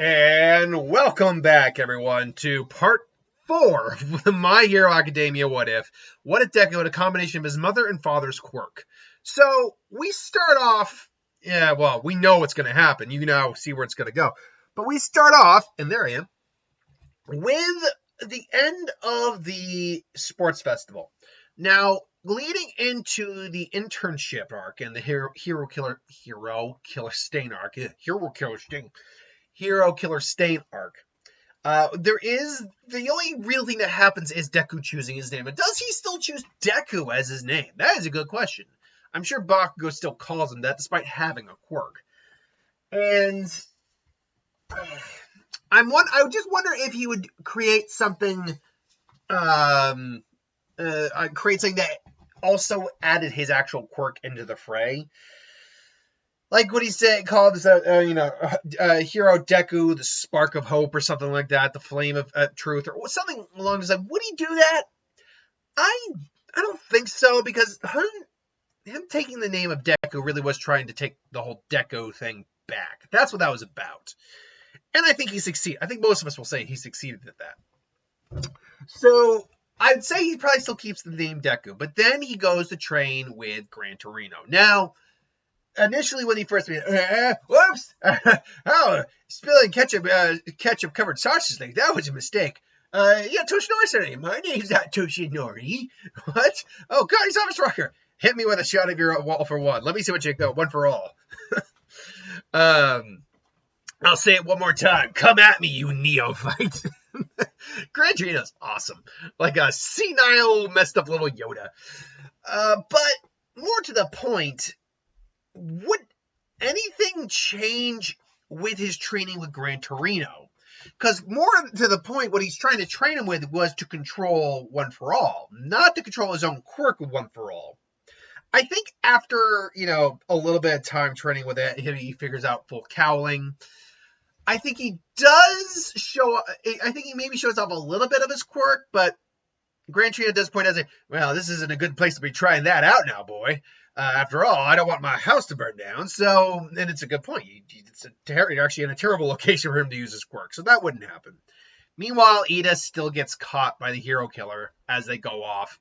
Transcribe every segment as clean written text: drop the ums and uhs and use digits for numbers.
And welcome back, everyone, to part 4 of the My Hero Academia What If. What if Deku had a combination of his mother and father's quirk? So, we start off, we know what's going to happen. You now see where it's going to go. But we start off, and there I am, with the end of the sports festival. Now, leading into the internship arc and the Hero Killer Stain arc. There is the only real thing that happens is Deku choosing his name. But does he still choose Deku as his name? That is a good question. I'm sure Bakugo still calls him that despite having a quirk. And I just wonder if he would create something that also added his actual quirk into the fray. Like what he said, called this, Hero Deku, the spark of hope, or something like that, the flame of truth, or something along those lines. Would he do that? I don't think so, because him taking the name of Deku really was trying to take the whole Deku thing back. That's what that was about. And I think he succeeded. I think most of us will say he succeeded at that. So I'd say he probably still keeps the name Deku, but then he goes to train with Gran Torino. Now, initially, when he first spilling ketchup covered sausage thing, that was a mistake. Toshinori's her name. My name's not Toshinori. What? Oh, God, he's Office Rocker. Hit me with a shot of your wall for one. Let me see what you go. One for all. I'll say it one more time. Come at me, you neophyte. Gran Torino's awesome. Like a senile, messed up little Yoda. But more to the point, would anything change with his training with Gran Torino? Because more to the point, what he's trying to train him with was to control One For All, not to control his own quirk with One For All. I think after, a little bit of time training with it, he figures out full cowling. I think he does I think he maybe shows off a little bit of his quirk, but Gran Torino does point out, well, this isn't a good place to be trying that out now, boy. After all, I don't want my house to burn down. So, and it's a good point. You're actually in a terrible location for him to use his quirk. So that wouldn't happen. Meanwhile, Ida still gets caught by the hero killer as they go off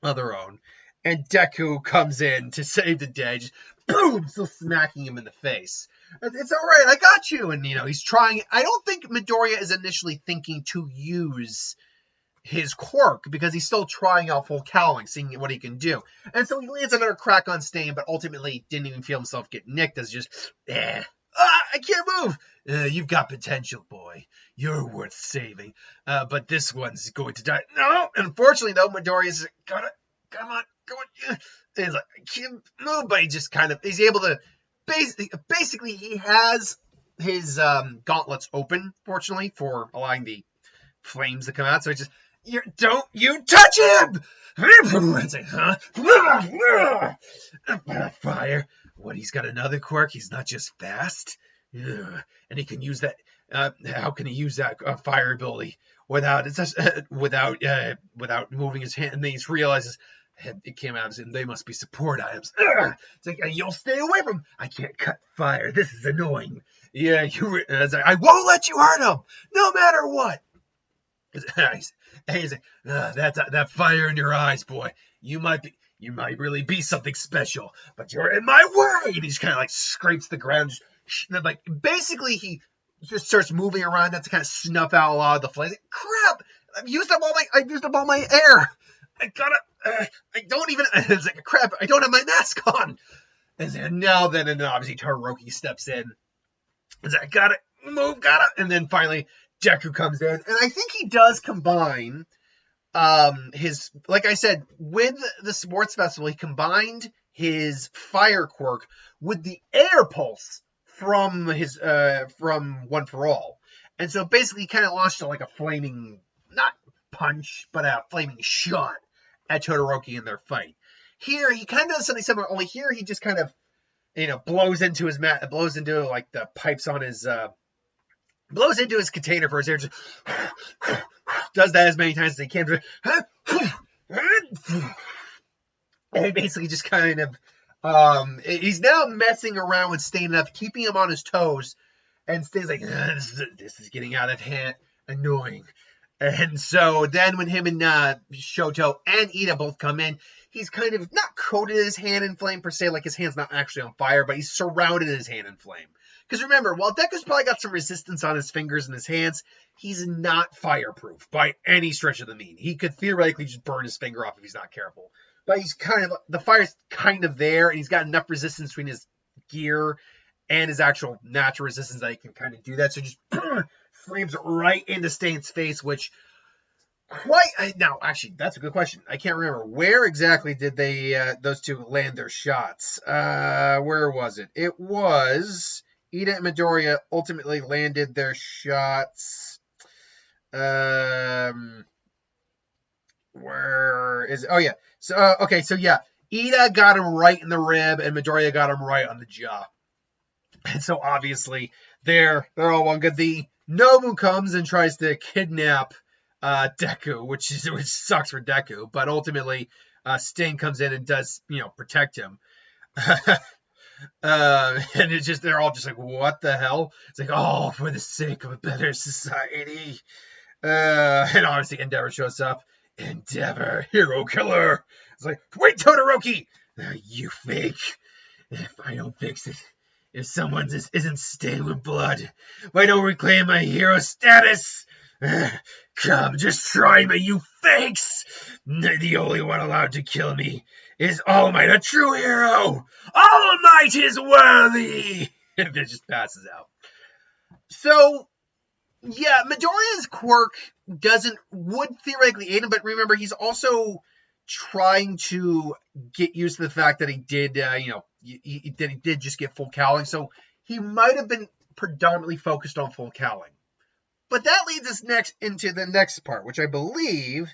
on their own. And Deku comes in to save the day. Just boom, still smacking him in the face. It's all right. I got you. And, he's trying. I don't think Midoriya is initially thinking to use his quirk because he's still trying out full cowling, seeing what he can do. And so he lands another crack on Stain, but ultimately didn't even feel himself get nicked as just, I can't move. You've got potential, boy. You're worth saving. But this one's going to die. No! Unfortunately, though, Midoriya's come on. And he's like, I can't move, but he just he's able to, basically he has his gauntlets open, fortunately, for allowing the flames to come out. So he just, don't you touch him! It's like, huh? Fire. What, he's got another quirk? He's not just fast? Ugh. And he can use that. How can he use that fire ability without moving his hand? And then he realizes it came out and they must be support items. Ugh. It's like, you'll stay away from him. I can't cut fire. This is annoying. Yeah, it's like, I won't let you hurt him, no matter what. He's like, that fire in your eyes, boy. You might really be something special, but you're in my way. And he just kind of scrapes the ground. Basically, he just starts moving around to kind of snuff out a lot of the flames. Crap! I used up all my air. It's like, crap, I don't have my mask on. And then obviously Todoroki steps in. It's like, gotta move. And then finally, Deku comes in, and I think he does combine his, like I said, with the sports festival, he combined his fire quirk with the air pulse from his from One For All. And so basically he kind of launched a flaming, not punch, but a flaming shot at Todoroki in their fight. Here he kind of does something similar, only here he just kind of, blows into the pipes on his blows into his container for his air, just does that as many times as he can. And basically just kind of, he's now messing around with Stain enough, keeping him on his toes And Sting's like, this is getting out of hand, annoying. And so then when him and Shoto and Ida both come in, he's kind of not coated his hand in flame per se, like his hand's not actually on fire, but he's surrounded his hand in flame. Because remember, while Deku's probably got some resistance on his fingers and his hands, he's not fireproof by any stretch of the mean. He could theoretically just burn his finger off if he's not careful. But he's the fire's kind of there, and he's got enough resistance between his gear and his actual natural resistance that he can kind of do that. So just slams right into Stain's face, which now actually that's a good question. I can't remember where exactly did they those two land their shots. Where was it? It was Ida and Midoriya ultimately landed their shots. Where is it? Oh yeah. So okay. So yeah, Ida got him right in the rib, and Midoriya got him right on the jaw. And so obviously they're all one good. The Nobu comes and tries to kidnap Deku, which sucks for Deku, but ultimately Sting comes in and does protect him. And it's just they're all just like, what the hell? It's like, oh, for the sake of a better society. And obviously Endeavor shows up. Endeavor, hero killer. It's like, wait, Todoroki! You fake. If I don't fix it, if someone just isn't stained with blood, why don't reclaim my hero status? Come, just try me, you fakes! The only one allowed to kill me is All Might, a true hero! All Might is worthy! And it just passes out. So, yeah, Midoriya's quirk would theoretically aid him, but remember, he's also trying to get used to the fact that he did, he did just get full cowling, so he might have been predominantly focused on full cowling. But that leads us into the next part, which I believe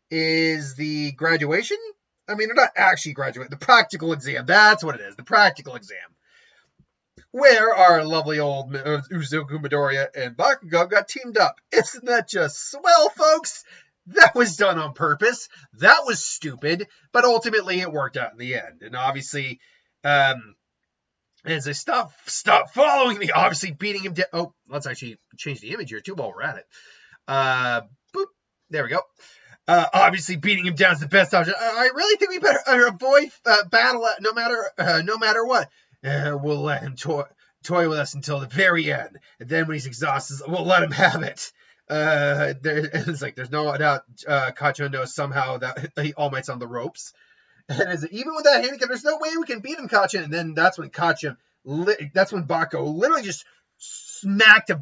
is the graduation. I mean, they're not actually graduating, the practical exam. That's what it is, the practical exam. Where our lovely old Izuku Midoriya and Bakugo got teamed up. Isn't that just swell, folks? That was done on purpose. That was stupid, but ultimately it worked out in the end. And obviously, as they stop following me, obviously beating him down. Oh, let's actually change the image here too while we're at it. Boop. There we go. Obviously beating him down is the best option. I really think we better avoid battle no matter what. We'll let him toy with us until the very end. And then when he's exhausted, we'll let him have it. It's like there's no doubt Kacho knows somehow that All Might's on the ropes. And even with that handicap, there's no way we can beat him, Kacho. And then that's when Bako literally just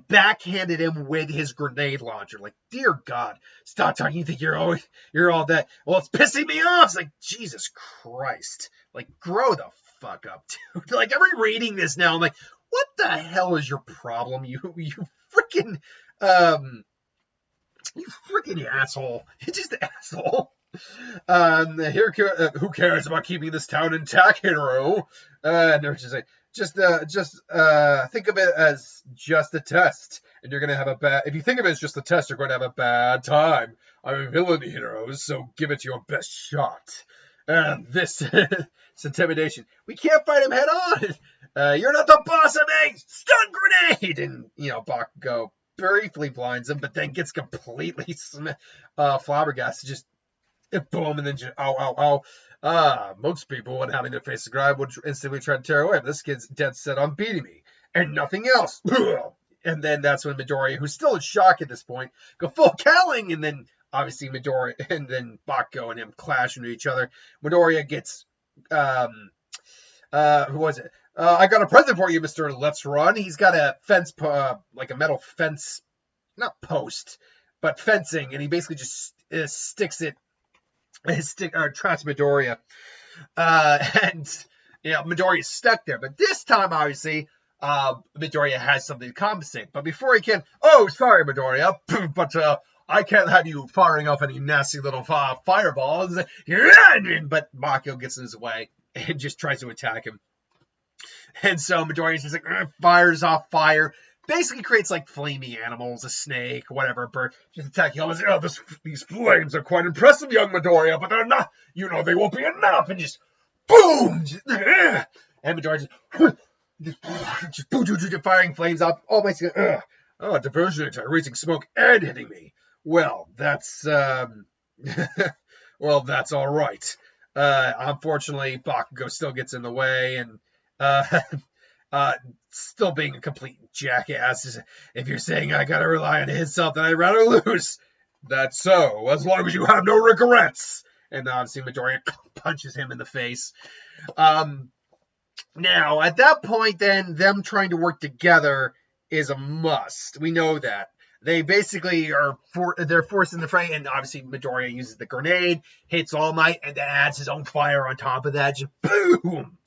backhanded him with his grenade launcher. Like, dear God, stop talking. You think you're all that? Well, it's pissing me off. It's like, Jesus Christ. Like, grow the fuck up, dude. Like, I'm reading this now. I'm like, what the hell is your problem? You freaking asshole. You're just an asshole. Who cares about keeping this town intact, hero? And they're just like, just think of it as just a test, and you're gonna have if you think of it as just a test, you're going to have a bad time. I'm a villain, heroes, so give it your best shot. And this is intimidation. We can't fight him head on. You're not the boss of me. Stun grenade, and Bakugo briefly blinds him, but then gets completely flabbergasted. Just boom, and then just ow. Most people, when having their face described, would instantly try to tear away. But this kid's dead set on beating me, and nothing else. And then that's when Midoriya, who's still in shock at this point, go full cowling, and then obviously Midoriya and then Bakugo and him clash into each other. Midoriya gets who was it? I got a present for you, Mr. Let's Run. He's got a fence, like a metal fence, not post, but fencing, and he basically just sticks it. Traps Midoriya. And Midoriya's stuck there. But this time, obviously, Midoriya has something to compensate. But before he can, sorry, Midoriya, but I can't have you firing off any nasty little fireballs. But Bakugo gets in his way and just tries to attack him. And so Midoriya's just like, fires off fire. Basically creates like flamey animals, a snake, whatever, bird, just attacking all these flames are quite impressive, young Midoriya, but they're not, they won't be enough, and just boom! And Midoriya just, Just firing flames up. All Might's going, oh, diversion attack, raising smoke and hitting me. Well, that's well, that's all right. Unfortunately, Bakugo still gets in the way, and uh, still being a complete jackass. If you're saying I gotta rely on his something, I'd rather lose. That's so, as long as you have no regrets. And obviously Midoriya punches him in the face. Now, at that point, then, them trying to work together is a must. We know that. They basically they're forced in the fray, and obviously Midoriya uses the grenade, hits All Might, and then adds his own fire on top of that. Just boom!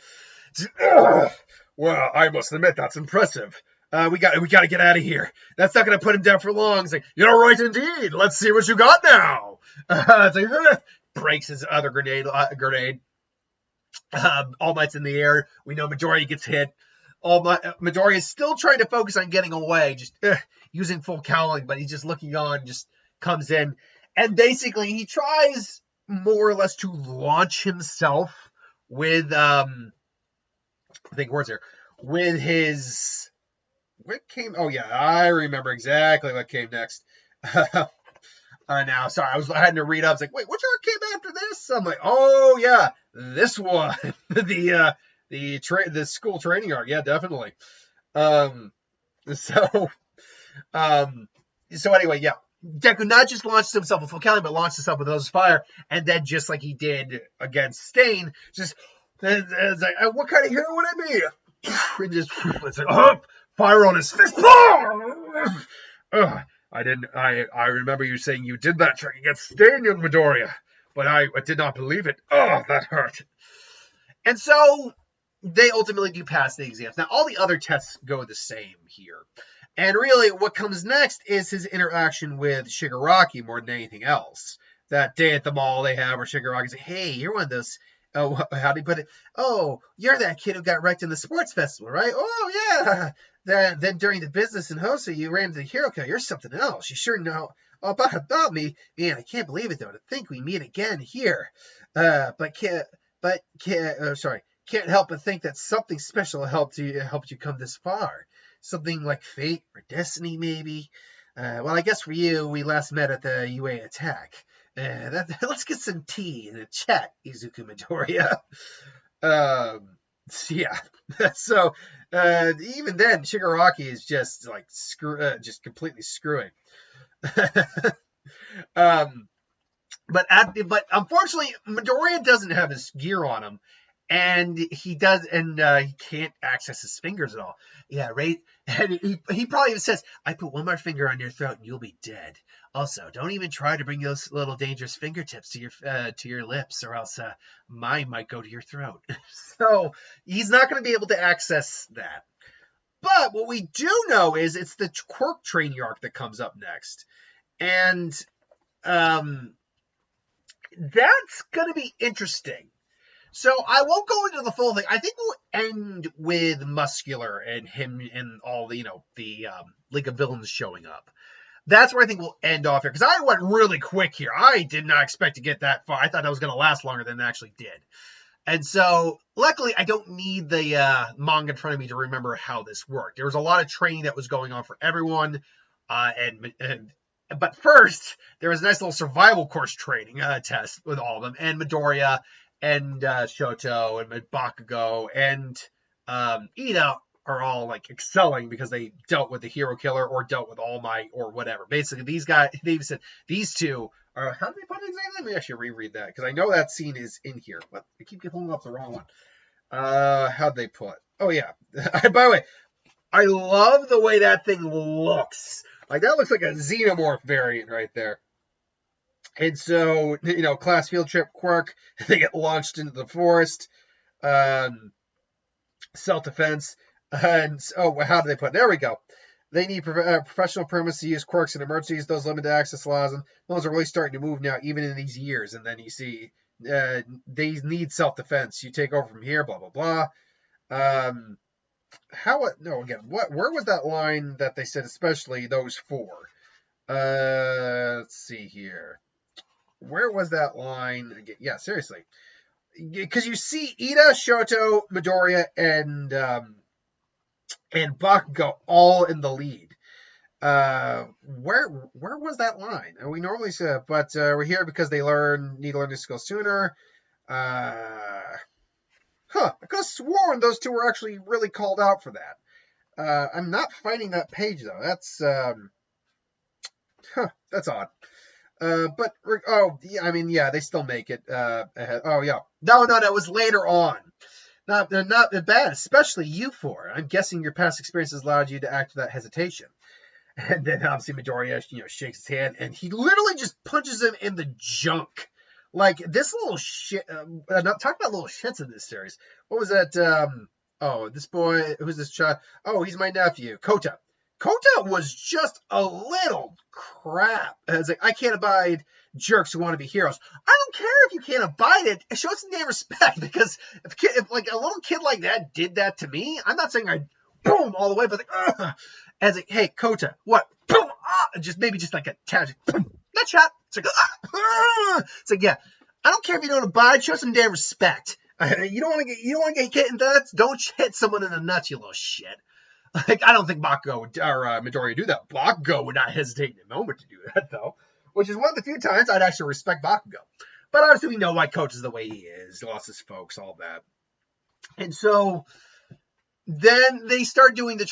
Well, I must admit, that's impressive. We got to get out of here. That's not going to put him down for long. It's like, you're right indeed. Let's see what you got now. It's like, breaks his other grenade. All Might's in the air. We know Midoriya gets hit. Midoriya is still trying to focus on getting away, just using full cowling, but he's just looking on, just comes in. And basically, he tries more or less to launch himself with, I think words here, with his, what came, oh yeah, I remember exactly what came next. Now, sorry, I had to read up. I was like, wait, which arc came after this? I'm like, oh yeah, this one, the school training arc. Yeah, definitely. So anyway, yeah, Deku not just launched himself with full cali, but launched himself with those fire, and then just like he did against Stain, just it's like, what kind of hero would I be? And just it's like, fire on his fist. I remember you saying you did that trick against Stain and Midoriya, but I did not believe it. Oh, that hurt. And so they ultimately do pass the exams. Now, all the other tests go the same here. And really, what comes next is his interaction with Shigaraki more than anything else. That day at the mall they have where Shigaraki's like, hey, you're one of those, how do you put it? Oh, you're that kid who got wrecked in the sports festival, right? Oh, yeah. Then during the business in Hosa, you ran into the hero killer. You're something else. You sure know about me. Man, I can't believe it, though, to think we meet again here. Can't help but think that something special helped you come this far. Something like fate or destiny, maybe. Well, I guess for you, we last met at the UA attack. Let's get some tea and a chat, Izuku Midoriya. Yeah. So even then, Shigaraki is just like just completely screwing. But unfortunately, Midoriya doesn't have his gear on him, and he can't access his fingers at all. Yeah, right. And he probably even says, "I put one more finger on your throat, and you'll be dead." Also, don't even try to bring those little dangerous fingertips to your lips, or else mine might go to your throat. So he's not going to be able to access that. But what we do know is it's the Quirk training arc that comes up next, and that's going to be interesting. So I won't go into the full thing. I think we'll end with Muscular and him and all the League of Villains showing up. That's where I think we'll end off here, because I went really quick here. I did not expect to get that far. I thought that was going to last longer than it actually did. And so, luckily, I don't need the manga in front of me to remember how this worked. There was a lot of training that was going on for everyone, but first, there was a nice little survival course training test with all of them, and Midoriya, and Shoto, and Bakugo, and Ida are all like excelling because they dealt with the hero killer or dealt with All Might or whatever. Basically, these guys, they said these two are, how do they put it exactly? Let me actually reread that, because I know that scene is in here, but I keep pulling up the wrong one. How'd they put? Oh yeah. By the way, I love the way that thing looks. Like, that looks like a xenomorph variant right there. And so, class field trip, Quirk, they get launched into the forest, self-defense, and, how do they put it? There we go. They need professional permits to use Quirks in emergencies. Those limited access laws, and those are really starting to move now, even in these years. And then you see, they need self-defense. You take over from here, blah, blah, blah. Where was that line that they said, especially those four? Let's see here. Where was that line? Yeah, seriously. Because you see Ida, Shoto, Midoriya, and and Bakugo all in the lead. Where was that line? We normally say, but we're here because they need to learn this skill sooner. I could have sworn those two were actually really called out for that. I'm not finding that page though. That's odd. They still make it ahead. Oh yeah, no, it was later on. They're not bad, especially you four. I'm guessing your past experiences allowed you to act with that hesitation. And then obviously Midoriya, shakes his hand, and he literally just punches him in the junk. Like this little shit. Not talk about little shits in this series. What was that? This boy. Who's this child? Oh, he's my nephew, Kota. Kota was just a little crap. It's like, I can't abide jerks who want to be heroes. I don't care if you can't abide it. Show some damn respect, because if like a little kid like that did that to me, I'm not saying I'd boom all the way, but like, ugh. As like, hey, Kota, what? Boom, just maybe just like a tag, boom, that shot. It's like, it's like, yeah, I don't care if you don't abide. Show some damn respect. You don't want to get hit in the nuts. Don't hit someone in the nuts, you little shit. Like, I don't think Bakugo or Midoriya do that. Bakugo would not hesitate in a moment to do that, though, which is one of the few times I'd actually respect Bakugo. But obviously, we know why Coach is the way he is. He lost his folks, all that. And so then they start doing their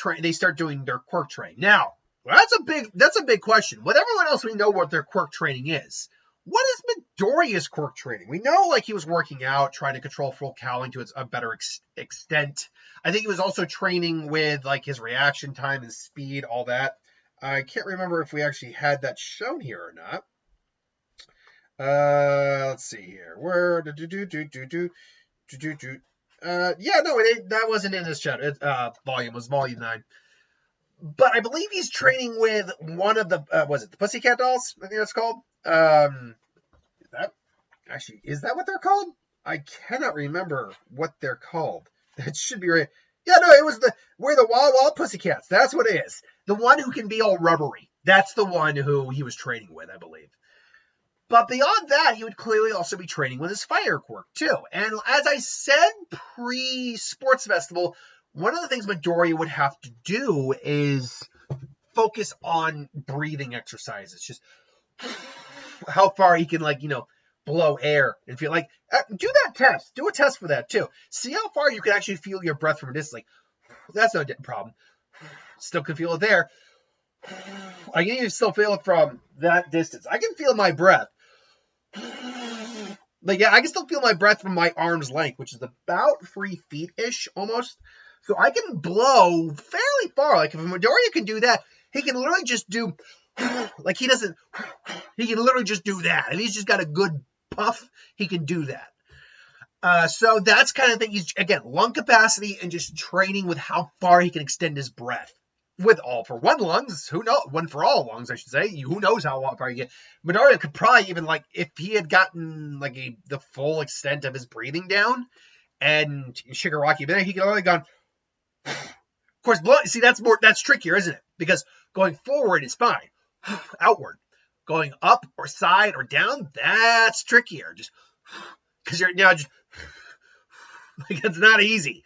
quirk training. Now, that's a big question. With everyone else, we know what their quirk training is. What is Midoriya's quirk training? We know, like, he was working out, trying to control full cowling to a better extent. I think he was also training with, like, his reaction time and speed, all that. I can't remember if we actually had that shown here or not. Let's see here. Where that wasn't in this volume. It was volume 9. But I believe he's training with one of the was it the Pussycat Dolls? I think that's called. Is that what they're called? I cannot remember what they're called. That should be right. Yeah, no, it was we're the Wild Wild Pussycats. That's what it is. The one who can be all rubbery. That's the one who he was training with, I believe. But beyond that, he would clearly also be training with his fire quirk, too. And as I said pre-Sports Festival, one of the things Midoriya would have to do is focus on breathing exercises. Just how far he can, blow air and feel like, do that test. Do a test for that, too. See how far you can actually feel your breath from a distance. Like, that's no problem. Still can feel it there. I can even still feel it from that distance. I can feel my breath. I can still feel my breath from my arm's length, which is about 3 feet-ish, almost. So I can blow fairly far. Like, if Midoriya can do that, he can literally just do, he can literally just do that. If he's just got a good puff, he can do that. So that's kind of thing. He's, again, lung capacity and just training with how far he can extend his breath. With all for one lungs, who knows? One for all lungs, I should say. Who knows how far you get? Midoriya could probably even, if he had gotten the full extent of his breathing down, and Shigaraki, but he could have only gone. Of course, see, that's trickier, isn't it? Because going forward is fine. Outward, going up or side or down, that's trickier. Just because you're now just it's not easy.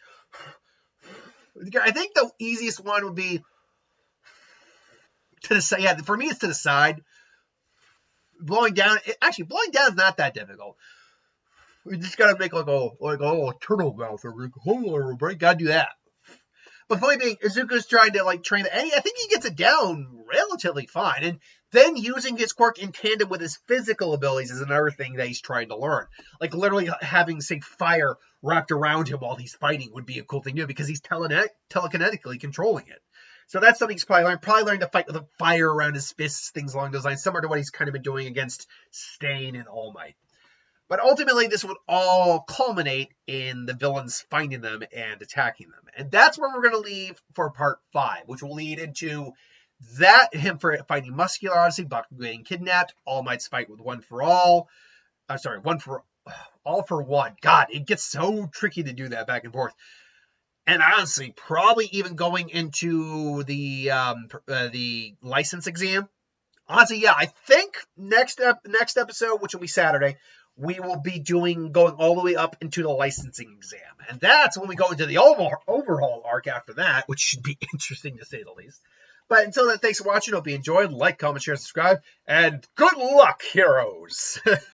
I think the easiest one would be to the side. Yeah, for me, it's to the side. Blowing down is not that difficult. We just gotta make a turtle mouth or gotta do that. But point being, Izuku's trying to train the, and I think he gets it down relatively fine. And then using his quirk in tandem with his physical abilities is another thing that he's trying to learn. Literally having, say, fire wrapped around him while he's fighting would be a cool thing to do, because he's telekinetically controlling it. So that's something he's probably learning to fight with a fire around his fists, things along those lines, similar to what he's kind of been doing against Stain and All Might. But ultimately, this would all culminate in the villains finding them and attacking them. And that's where we're going to leave for part 5, which will lead into him fighting Muscular, obviously, Bakugo getting kidnapped, All Might's fight with One for All. All for One. God, it gets so tricky to do that back and forth. And honestly, probably even going into the license exam. Honestly, yeah, I think next episode, which will be Saturday, we will be going all the way up into the licensing exam. And that's when we go into the overhaul arc after that, which should be interesting to say the least. But until then, thanks for watching. Hope you enjoyed. Like, comment, share, subscribe, and good luck, heroes!